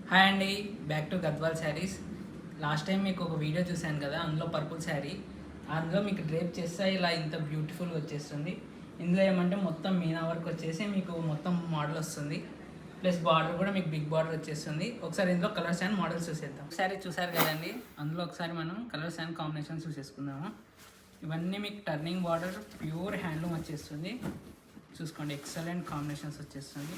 Hi అండి, back to Gadwal saris. Last time మీకు ఒక వీడియో చూశాను కదా, అందులో పర్పుల్ శారీ, అందులో మీకు డ్రేప్ చేస్తే ఇలా ఇంత బ్యూటిఫుల్గా వచ్చేస్తుంది. ఇందులో ఏమంటే మొత్తం మీనా వర్క్ వచ్చేసి మీకు మొత్తం మోడల్ వస్తుంది, ప్లస్ బార్డర్ కూడా మీకు బిగ్ బార్డర్ వచ్చేస్తుంది. ఒకసారి ఇందులో కలర్స్ అండ్ మోడల్స్ చూసేద్దాం. ఒకసారి చూసారు కదండి, అందులో ఒకసారి మనం కలర్స్ అండ్ కాంబినేషన్స్ చూసేసుకుందాము. ఇవన్నీ మీకు టర్నింగ్ బార్డర్ ప్యూర్ హ్యాండ్లూమ్ వచ్చేస్తుంది. చూసుకోండి, ఎక్సలెంట్ కాంబినేషన్స్ వచ్చేస్తుంది.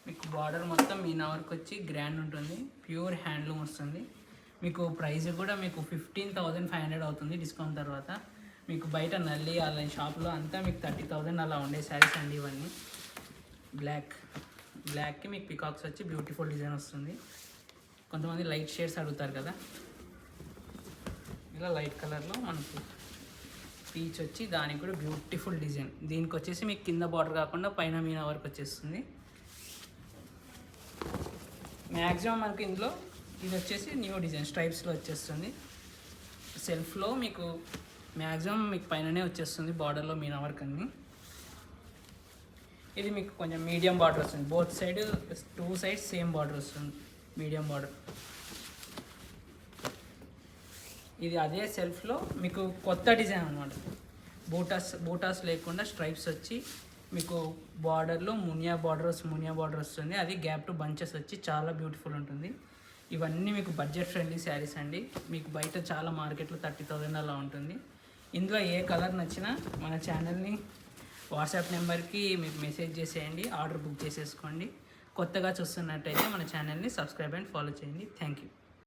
మీకు బార్డర్ మొత్తం మీనా వర్క్ వచ్చి గ్రాండ్ ఉంటుంది, ప్యూర్ హ్యాండ్లూమ్ వస్తుంది. మీకు ప్రైస్ కూడా మీకు 15,500 అవుతుంది డిస్కౌంట్ తర్వాత. మీకు బయట నల్లి అలా షాప్లో అంతా మీకు 30,000 అలా ఉండే శారీస్ అండి ఇవన్నీ. బ్లాక్కి మీకు పికాక్స్ వచ్చి బ్యూటిఫుల్ డిజైన్ వస్తుంది. కొంతమంది లైట్ షేడ్స్ అడుగుతారు కదా, ఇలా లైట్ కలర్లో మనకు పీచ్ వచ్చి దానికి కూడా బ్యూటిఫుల్ డిజైన్. దీనికి వచ్చేసి మీకు కింద బార్డర్ కాకుండా పైన మీనా వర్క్ వచ్చేస్తుంది. మ్యాక్సిమం మనకు ఇందులో ఇది వచ్చేసి న్యూ డిజైన్ స్ట్రైప్స్లో వచ్చేస్తుంది. సెల్ఫ్లో మీకు మ్యాక్సిమం మీకు పైననే వచ్చేస్తుంది బార్డర్లో మీనా వర్క్ అన్ని. ఇది మీకు కొంచెం మీడియం బార్డర్ వస్తుంది, both side 2 sides same border వస్తుంది, మీడియం బార్డర్. ఇది అదే సెల్ఫ్లో మీకు కొత్త డిజైన్ అనమాట. బూటాస్ లేకుండా స్ట్రైప్స్ వచ్చి మీకు బార్డర్లో మునియా బార్డర్ వస్తుంది. అది గ్యాప్ టు బంచెస్ వచ్చి చాలా బ్యూటిఫుల్ ఉంటుంది. ఇవన్నీ మీకు బడ్జెట్ ఫ్రెండ్లీ శారీస్ అండి. మీకు బయట చాలా మార్కెట్లో 30,000 అలా ఉంటుంది. ఇందులో ఏ కలర్ నచ్చినా మన ఛానల్ని వాట్సాప్ నెంబర్కి మీకు మెసేజ్ చేసేయండి, ఆర్డర్ బుక్ చేసేసుకోండి. కొత్తగా చూస్తున్నట్టయితే మన ఛానల్ని సబ్స్క్రైబ్ అండ్ ఫాలో చేయండి. Thank you.